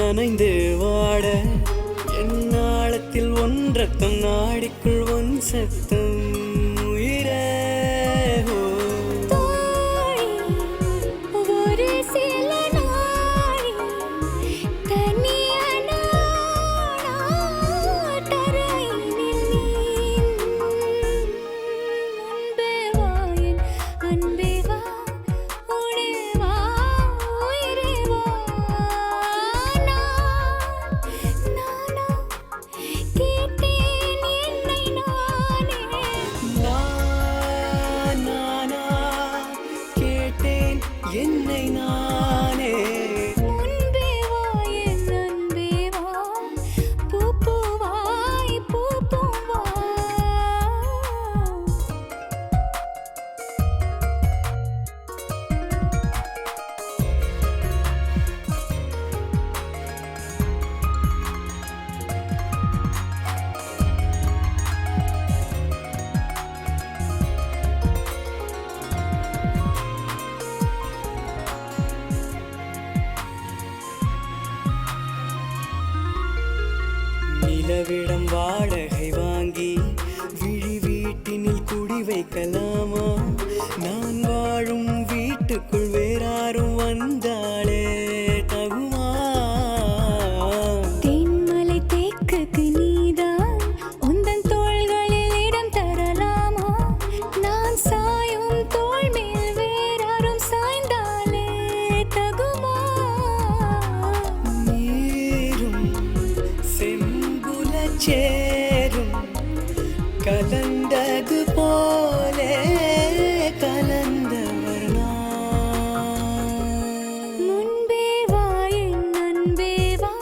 நனைந்து வாட என்னாளத்தில் ஒன்றத்தம் நாடிக்குள் ஒன் சத்தம் உயிரே என்னை நானே முன்பே வா என் அன்பே வா பூப்பூவாய் பூப்பூவா நிலவிடம் வாடகை வாங்கி விழி வீட்டினில் குடி வைக்கலாமா நான் வாழும் வீட்டுக்குள் வேறாரும் வந்தாலே தகுமா தென்மலை தேக்குக்கு நீதான் உந்தன் தோள்களில் இடம் தரலாமா நான் சாயும் தோள் மேல் வேறாரும் சாய்ந்தாலே தகுமா நீரும் சேரும் கலந்தது போலே கலந்தவர் முன்பே வா என் அன்பே வா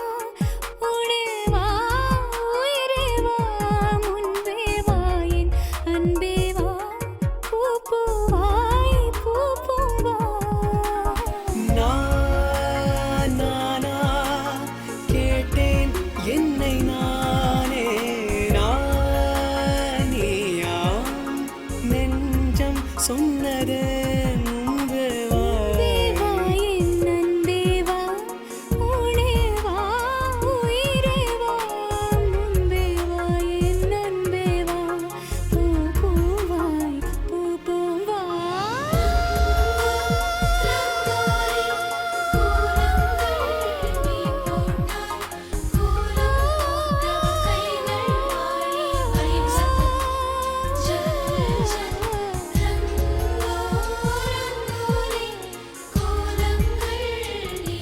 உடே வா உயிரே வா முன்பே வா என் அன்பே வா பூப்பூவாய் பூப்பூவா நானா கேட்டேன் என்னை நானே நானியா நெஞ்சம் சொன்னது முன்பே வா என் அன்பே வா உடே வா உயிரே வா முன்பே வா என் அன்பே வா பூப்பூவாய் பூப்பூவா கோலங்கள் நீ